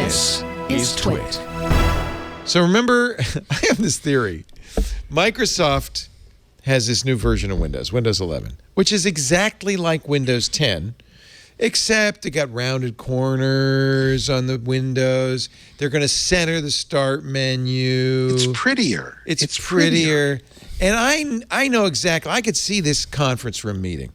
This is TWiT. So remember, I have this theory. Microsoft has this new version of Windows 11, which is exactly like Windows 10, except it got rounded corners on the windows. They're going to center the start menu. It's prettier. It's prettier. And I know exactly. I could see this conference room meeting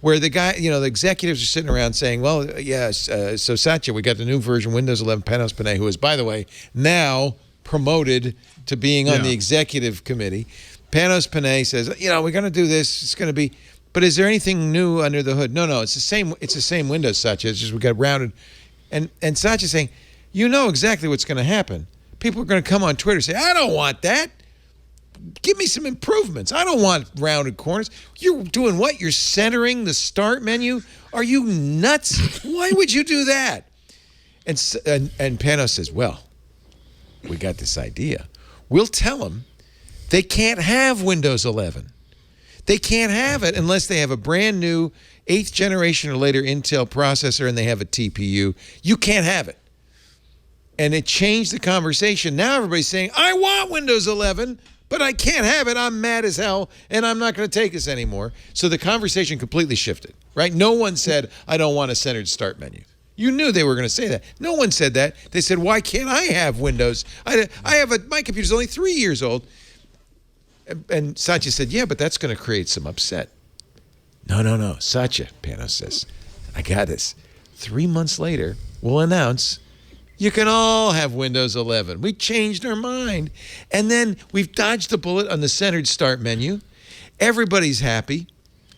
where the guy, the executives are sitting around saying, well, yes, so Satya, we got the new version, Windows 11, Panos Panay, who is, by the way, now promoted to being on the executive committee. Panos Panay says, we're going to do this. It's going to be, but is there anything new under the hood? No, it's the same. It's the same Windows, Satya. It's just we got rounded. And Satya's saying, you know exactly what's going to happen. People are going to come on Twitter and say, I don't want that. Give me some improvements. I don't want rounded corners. You're doing what? You're centering the start menu? Are you nuts? Why would you do that? And Panos says, well, we got this idea. We'll tell them they can't have Windows 11. They can't have it unless they have a brand new 8th generation or later Intel processor and they have a TPU. You can't have it. And it changed the conversation. Now everybody's saying, I want Windows 11, but I can't have it. I'm mad as hell, and I'm not going to take this anymore. So the conversation completely shifted, right? No one said, I don't want a centered start menu. You knew they were going to say that. No one said that. They said, why can't I have Windows? My computer's only 3 years old. And Satya said, yeah, but that's going to create some upset. No. Satya, Panos says, I got this. 3 months later, we'll announce you can all have Windows 11. We changed our mind. And then we've dodged the bullet on the centered start menu. Everybody's happy.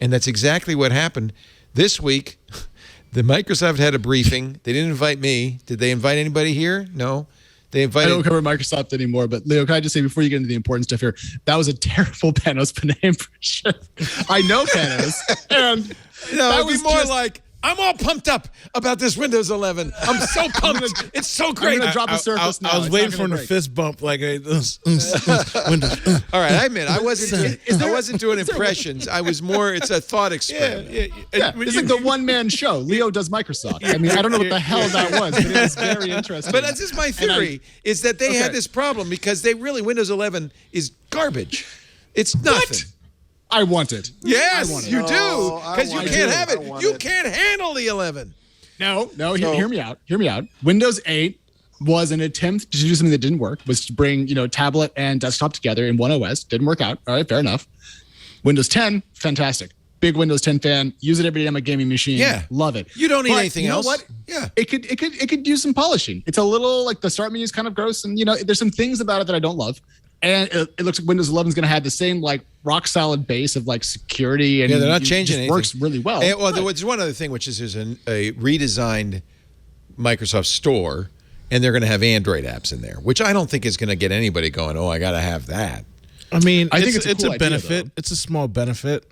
And that's exactly what happened. This week, the Microsoft had a briefing. They didn't invite me. Did they invite anybody here? No. They invited. I don't cover Microsoft anymore, but Leo, can I just say before you get into the important stuff here, that was a terrible Panos Panay impression. I know Panos, and that would be more like, I'm all pumped up about this Windows 11. I'm so pumped. It's so great. I'm going to drop a surface now. I was waiting for him to fist bump like Windows. All right, I admit, I wasn't doing impressions. I was more, it's a thought experiment. Yeah, it's like the one-man show. Leo does Microsoft. I mean, I don't know what the hell that was, but it was very interesting. But that's just my theory, is that they had this problem because Windows 11 is garbage. It's nothing. What? I want it. Yes, you do. Because you can't have it. You can't handle the 11. No. Hear me out. Windows 8 was an attempt to do something that didn't work, was to bring, tablet and desktop together in one OS. Didn't work out. All right, fair enough. Windows 10, fantastic. Big Windows 10 fan. Use it every day on my gaming machine. Yeah. Love it. You don't need anything else. You know what? Yeah. It could use some polishing. It's a little like the start menu is kind of gross, and there's some things about it that I don't love. And it looks like Windows 11 is going to have the same rock solid base of security, and they're not changing anything. Works really well. And, there's one other thing, which is there's a redesigned Microsoft Store, and they're going to have Android apps in there, which I don't think is going to get anybody going, oh, I got to have that. I mean, I think it's a cool benefit. Idea, it's a small benefit.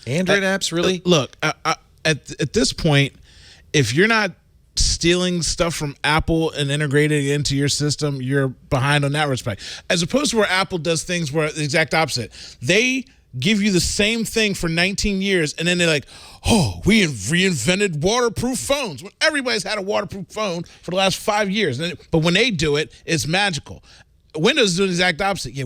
Android apps, really? Look, at this point, if you're not stealing stuff from Apple and integrating it into your system, you're behind on that respect. As opposed to where Apple does things where the exact opposite. They give you the same thing for 19 years, and then they're like, oh, we reinvented waterproof phones. When everybody's had a waterproof phone for the last 5 years. But when they do it, it's magical. Windows is doing the exact opposite. Yeah,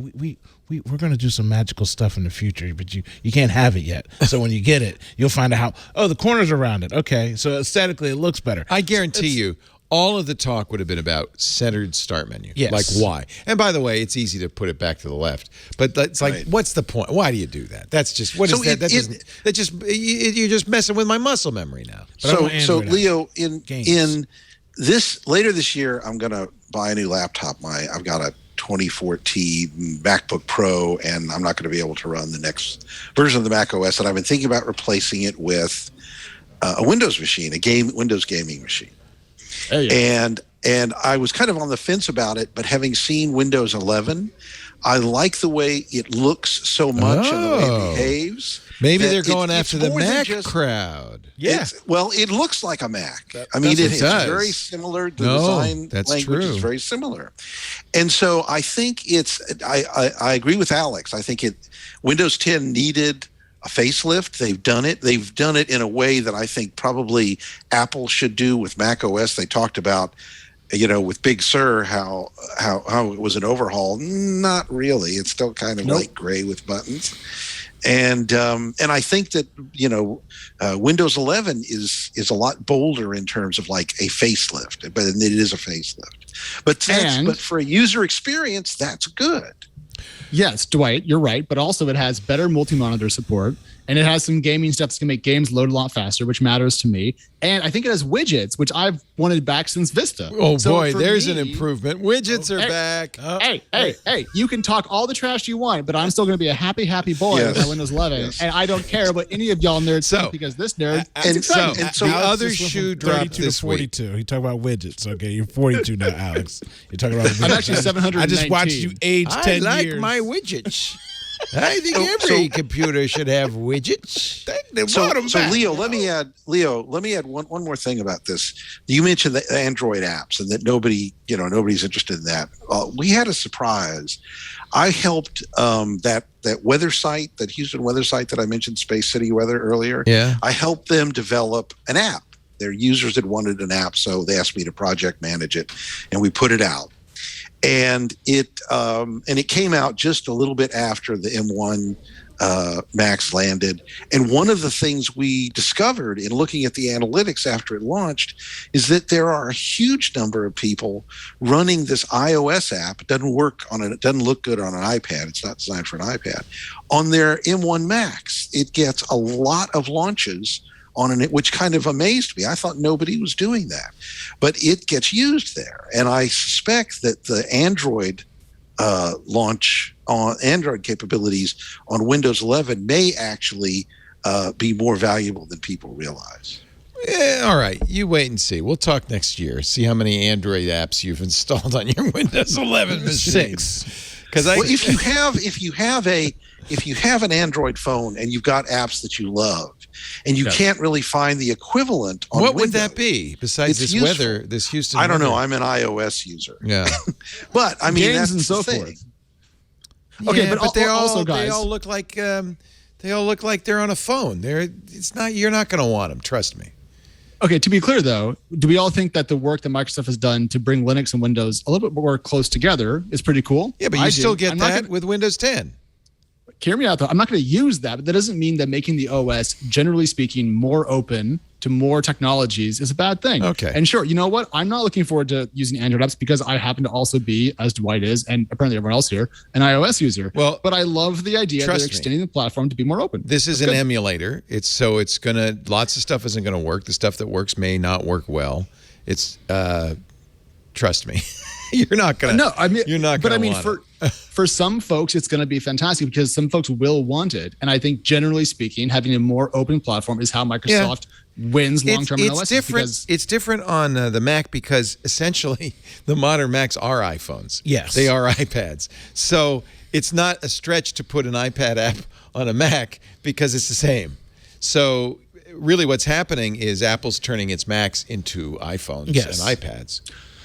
we're going to do some magical stuff in the future, but you can't have it yet. So when you get it, you'll find out the corners are rounded. Okay, so aesthetically it looks better. I guarantee you, all of the talk would have been about centered start menu. Yes. Like why? And by the way, it's easy to put it back to the left. But it's like, what's the point? Why do you do that? That's just, what is that? You're just messing with my muscle memory now. So Leo, in this, later this year, I'm going to buy a new laptop. I've got a 2014 MacBook Pro, and I'm not going to be able to run the next version of the Mac OS. And I've been thinking about replacing it with a Windows machine, Windows gaming machine. Oh, yeah. And I was kind of on the fence about it, but having seen Windows 11, I like the way it looks so much and the way it behaves. Maybe they're going after the Mac crowd. Yeah. It looks like a Mac. It's very similar. The design language is very similar. And so I think I agree with Alex. I think Windows 10 needed a facelift. They've done it. They've done it in a way that I think probably Apple should do with Mac OS. They talked about with Big Sur, how it was an overhaul. Not really. It's still kind of light gray with buttons. And I think that Windows 11 is a lot bolder in terms of like a facelift, but it is a facelift. But for a user experience, that's good. Yes, Dwight, you're right. But also it has better multi-monitor support, and it has some gaming stuff that's going to make games load a lot faster, which matters to me. And I think it has widgets, which I've wanted back since Vista. Oh, so boy, there's an improvement. Widgets are back. Hey, you can talk all the trash you want, but I'm still going to be a happy boy with my Windows 11. Yes. And I don't care what any of y'all nerds think, because this nerd is exciting. So the other shoe dropped this 42. He talked about widgets. Okay, you're 42 now, Alex. You're talking about widgets. I'm actually 719. I just watched you age 10 years. I like my widgets. I think every computer should have widgets. So Leo, let me add one more thing about this. You mentioned the Android apps and that nobody's interested in that. We had a surprise. I helped that weather site, that Houston weather site that I mentioned, Space City Weather earlier. Yeah. I helped them develop an app. Their users had wanted an app, so they asked me to project manage it, and we put it out. And it came out just a little bit after the M1 Max landed. And one of the things we discovered in looking at the analytics after it launched is that there are a huge number of people running this iOS app. It doesn't look good on an iPad. It's not designed for an iPad. On their M1 Max, it gets a lot of launches on it, which kind of amazed me. I thought nobody was doing that, but it gets used there. And I suspect that the Android launch on Android capabilities on Windows 11 may actually be more valuable than people realize. Yeah, all right. You wait and see. We'll talk next year. See how many Android apps you've installed on your Windows 11 machine. 6. Because if you have an Android phone and you've got apps that you love, and you can't really find the equivalent on what Windows, would that be besides this weather, this Houston I don't weather? know. I'm an iOS user. Yeah. But I mean, games that's and so thing. forth. Okay, yeah, but they also, guys, they all look like they're on a phone. You're not going to want them. Trust me. Okay, to be clear though, do we all think that the work that Microsoft has done to bring Linux and Windows a little bit more close together is pretty cool? Yeah, but you still get that with Windows 10. Hear me out though. I'm not going to use that, but that doesn't mean that making the OS, generally speaking, more open to more technologies is a bad thing. Okay. And sure, you know what? I'm not looking forward to using Android apps because I happen to also be, as Dwight is, and apparently everyone else here, an iOS user. Well, but I love the idea that they're extending the platform to be more open. This is an emulator. Lots of stuff isn't going to work. The stuff that works may not work well. Trust me. You're not gonna. No, I mean, you're not gonna. But I mean, for some folks, it's going to be fantastic because some folks will want it, and I think generally speaking, having a more open platform is how Microsoft wins long-term in OS. It's different on the Mac because essentially the modern Macs are iPhones. Yes, they are iPads. So it's not a stretch to put an iPad app on a Mac because it's the same. So really, what's happening is Apple's turning its Macs into iPhones and iPads.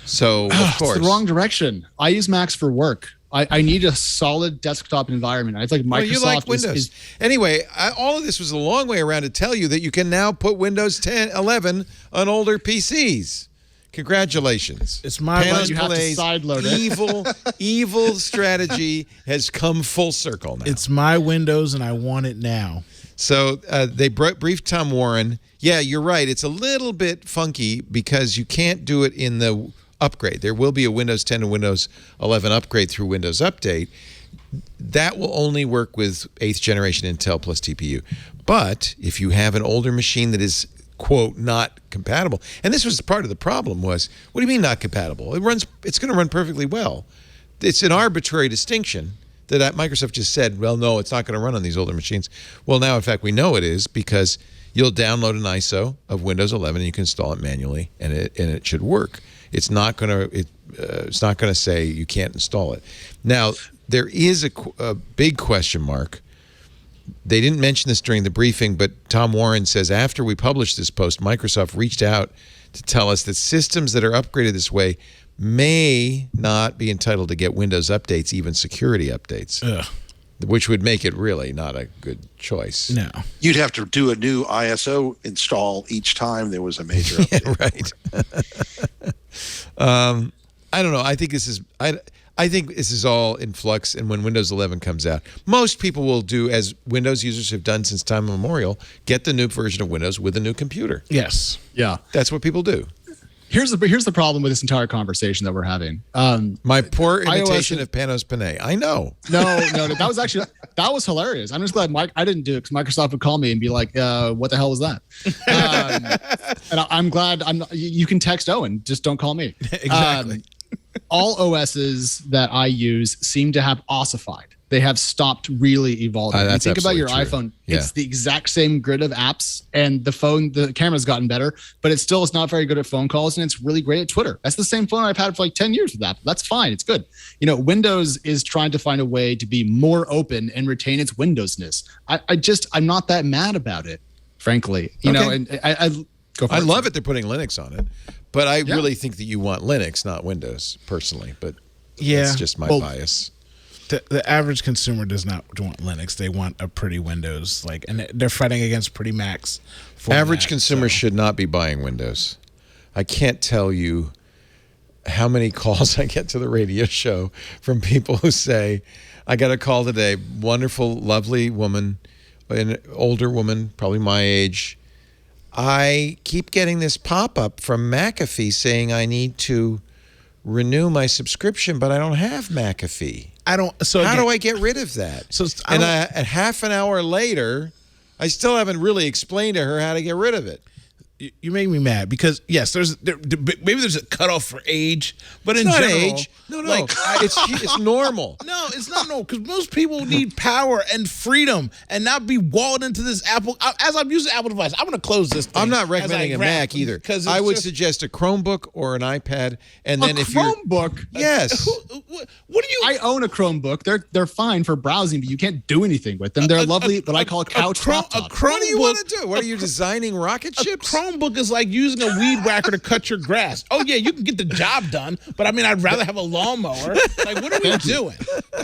So, of course. It's the wrong direction. I use Macs for work. I need a solid desktop environment. I feel like Microsoft you like Windows. Anyway, all of this was a long way around to tell you that you can now put Windows 10, 11 on older PCs. Congratulations. It's my you have to sideload it. Evil strategy has come full circle now. It's my Windows, and I want it now. So they briefed Tom Warren. Yeah, you're right. It's a little bit funky because you can't do it in the upgrade. There will be a Windows 10 and Windows 11 upgrade through Windows Update. That will only work with 8th generation Intel plus TPU. But if you have an older machine that is, quote, not compatible, and this was part of the problem was, what do you mean not compatible? It's going to run perfectly well. It's an arbitrary distinction that Microsoft just said, well, no, it's not going to run on these older machines. Well, now, in fact, we know it is because you'll download an ISO of Windows 11 and you can install it manually, and it should work. It's not going to say you can't install it. Now, there is a big question mark. They didn't mention this during the briefing, but Tom Warren says after we published this post, Microsoft reached out to tell us that systems that are upgraded this way may not be entitled to get Windows updates, even security updates. Ugh. Which would make it really not a good choice. No. You'd have to do a new ISO install each time there was a major update. Yeah, right. I don't know. I think this is all in flux, and when Windows 11 comes out, most people will do as Windows users have done since time immemorial: get the new version of Windows with a new computer. Yes. Yeah. That's what people do. Here's the problem with this entire conversation that we're having. My poor imitation of Panos Panay. I know. No, that was hilarious. I'm just glad I didn't do it, because Microsoft would call me and be like, "What the hell was that?" And I'm glad you can text Owen. Just don't call me. Exactly. All OSs that I use seem to have ossified. They have stopped really evolving. You think about your iPhone, it's the exact same grid of apps, and the camera's gotten better, but it's not very good at phone calls, and it's really great at Twitter. That's the same phone I've had for like 10 years with that. That's fine. It's good. Windows is trying to find a way to be more open and retain its Windowsness. I'm not that mad about it, frankly. And I love it. They're putting Linux on it, but I really think that you want Linux, not Windows, personally. But that's just my bias. The average consumer does not want Linux. They want a pretty Windows, and they're fighting against pretty Macs. Average consumers should not be buying Windows. I can't tell you how many calls I get to the radio show from people who say, I got a call today, wonderful, lovely woman, an older woman, probably my age. I keep getting this pop-up from McAfee saying I need to renew my subscription, but I don't have McAfee. How do I get rid of that? And half an hour later, I still haven't really explained to her how to get rid of it. You make me mad because yes, maybe there's a cutoff for age, but it's in not general, age. No, it's normal. No, it's not normal because most people need power and freedom and not be walled into this Apple. As I'm using Apple device, I'm going to close this thing. I'm not recommending a Mac either. I would suggest a Chromebook or an iPad, and then if you're Chromebook, yes. What do you? I own a Chromebook. They're fine for browsing, but you can't do anything with them. They're lovely, what I call couch laptops. What do you want to do? What are you designing? Rocket ships? Chromebook is like using a weed whacker to cut your grass. Oh yeah, you can get the job done, but I mean, I'd rather have a lawnmower. Like, what are we doing?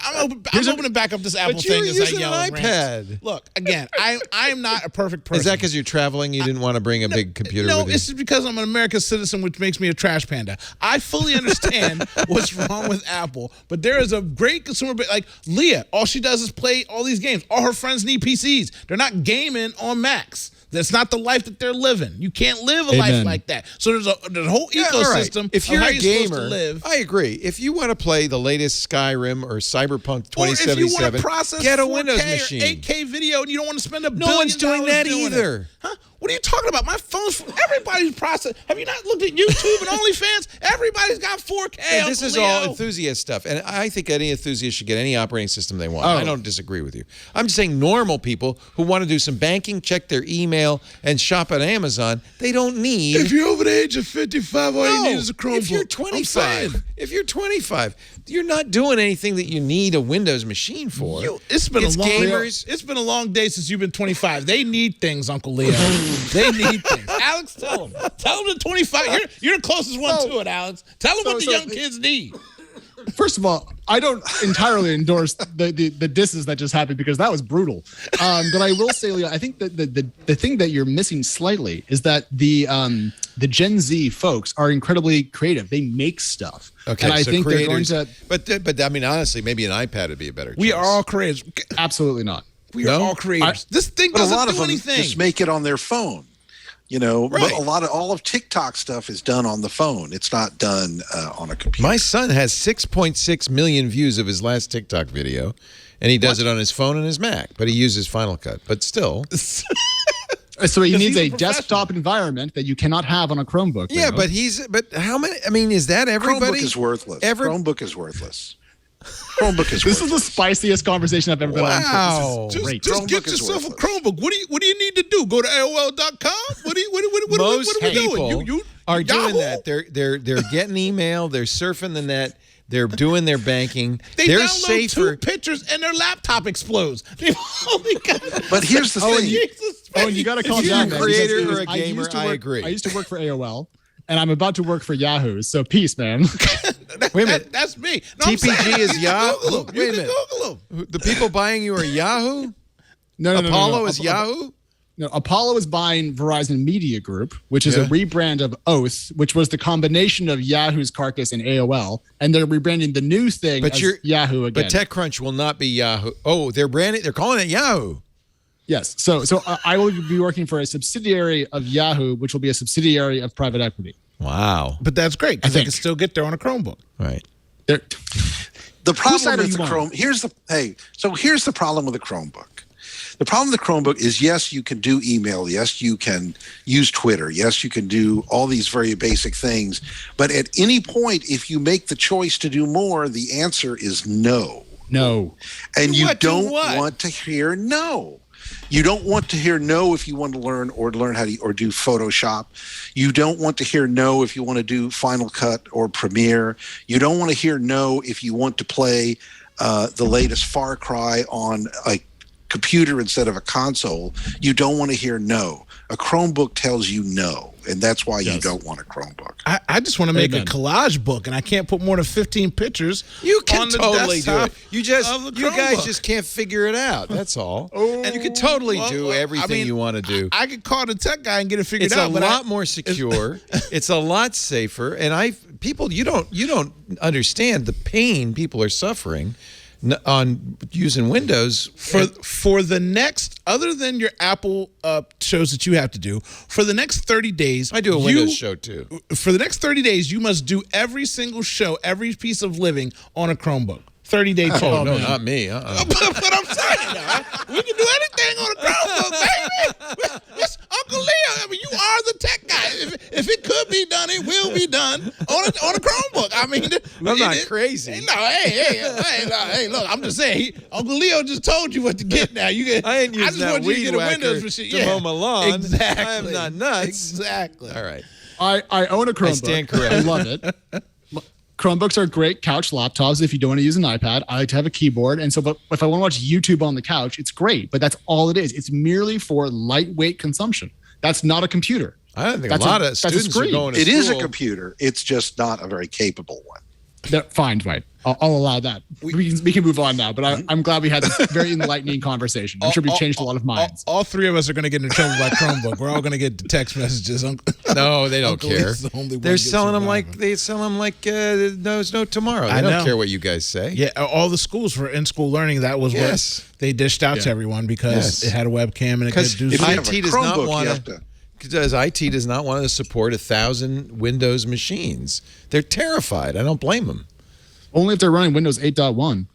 I'm opening back up this Apple thing as I yell and rant. Look, again, I'm not a perfect person. Is that because you're traveling? You didn't want to bring a big computer with you? No, it's because I'm an American citizen, which makes me a trash panda. I fully understand what's wrong with Apple, but there is a great consumer base. Like Leah, all she does is play all these games. All her friends need PCs. They're not gaming on Macs. That's not the life that they're living. You can't live a life like that. So there's a whole ecosystem. Right. If you're a gamer, live. I agree. If you want to play the latest Skyrim or Cyberpunk 2077, or if you want to process get a 4K Windows machine. Or 8K video and you don't want to spend $1 billion. No one's doing that either. Huh? What are you talking about? My phone's everybody's process. Have you not looked at YouTube and OnlyFans? Everybody's got 4K. And this is all enthusiast stuff. And I think any enthusiast should get any operating system they want. I don't disagree with you. I'm just saying normal people who want to do some banking, check their email, and shop at Amazon, they don't need... If you're over the age of 55, all you need is a Chromebook. If you're 25, you're not doing anything that you need a Windows machine for. It's been a long day since you've been 25. They need things, Uncle Leo. They need things. Alex, tell them. Tell them to 25. You're the closest one to it, Alex. Tell them what the young kids need. First of all, I don't entirely endorse the disses that just happened because that was brutal. But I will say, Leo, I think that the thing that you're missing slightly is that the Gen Z folks are incredibly creative. They make stuff. Okay, and I think they're going to. But I mean, honestly, maybe an iPad would be a better choice. We are all creators. Absolutely not. We are all creators. This thing doesn't do anything. Just make it on their phone. Right. All of TikTok stuff is done on the phone. It's not done on a computer. My son has 6.6 million views of his last TikTok video, and he does it on his phone and his Mac, but he uses Final Cut. But still. So he needs a desktop environment that you cannot have on a Chromebook. Yeah, but how many? I mean, is that everybody? Chromebook is worthless. Chromebook is worthless. Chromebook is This is the spiciest conversation I've ever been on. Wow. Just get yourself a Chromebook. What do you need to do? Go to AOL.com? What are we doing? You are doing that. They're getting email. They're surfing the net. They're doing their banking. They're safer. 2 pictures and their laptop explodes. But here's the thing. You got to calm down. If you're a creator or a gamer, I agree. I used to work for AOL. And I'm about to work for Yahoo, so peace, man. Wait a minute. That's me. No, TPG is Yahoo? Wait a minute. Google them. The people buying you are Yahoo? No. Apollo is Yahoo? Apollo is buying Verizon Media Group, which is a rebrand of Oath, which was the combination of Yahoo's carcass and AOL, and they're rebranding the new thing as Yahoo again. But TechCrunch will not be Yahoo. Oh, they're calling it Yahoo. Yes. So I will be working for a subsidiary of Yahoo, which will be a subsidiary of private equity. Wow. But that's great because they can still get there on a Chromebook. Right. The problem with the Chrome, here's the problem with the Chromebook. The problem with the Chromebook is, yes, you can do email. Yes, you can use Twitter. Yes, you can do all these very basic things. But at any point, if you make the choice to do more, the answer is no. No. And you don't want to hear no. You don't want to hear no if you want to learn how to or do Photoshop. You don't want to hear no if you want to do Final Cut or Premiere. You don't want to hear no if you want to play the latest Far Cry on a computer instead of a console. You don't want to hear no. A Chromebook tells you no, and that's why you don't want a Chromebook. I just want to make a collage book, and I can't put more than 15 pictures. You can on the totally do it. You guys Chromebook. just can't figure it out. That's all. And you can totally do everything you want to do. I could call the tech guy and get it figured out. It's a lot more secure. It's a lot safer, and you don't understand the pain people are suffering on using Windows for the next, other than your Apple shows that you have to do, for the next 30 days. I do a Windows show too. For the next 30 days, you must do every single show, every piece of living on a Chromebook. 30-day total. Oh, no, not me. But I'm saying, we can do anything on a Chromebook, baby. Yes, Uncle Leo. I mean, you are the tech guy. If it could be done, it will be done on a Chromebook. I mean, I'm not crazy. Hey, look, I'm just saying. Uncle Leo just told you what to get now. I ain't using that weed whacker to mow my lawn. Exactly. I am not nuts. Exactly. All right. I own a Chromebook. I stand corrected. I love it. Chromebooks are great couch laptops if you don't want to use an iPad. I like to have a keyboard. And so but if I want to watch YouTube on the couch, it's great. But that's all it is. It's merely for lightweight consumption. That's not a computer. I don't think a lot of students are going to school. It is a computer. It's just not a very capable one. Fine, Dwight. I'll allow that. We can move on now, but I'm glad we had this very enlightening conversation. I'm sure we've changed a lot of minds. All three of us are going to get into trouble by Chromebook. We're all going to get the text messages. No, they don't care. They're selling them like there's no tomorrow. They don't care what you guys say. Yeah, all the schools for in-school learning, that was what they dished out to everyone because it had a webcam and it could do something. IT does not want to. Because IT does not want to support 1,000 Windows machines. They're terrified. I don't blame them. Only if they're running Windows 8.1.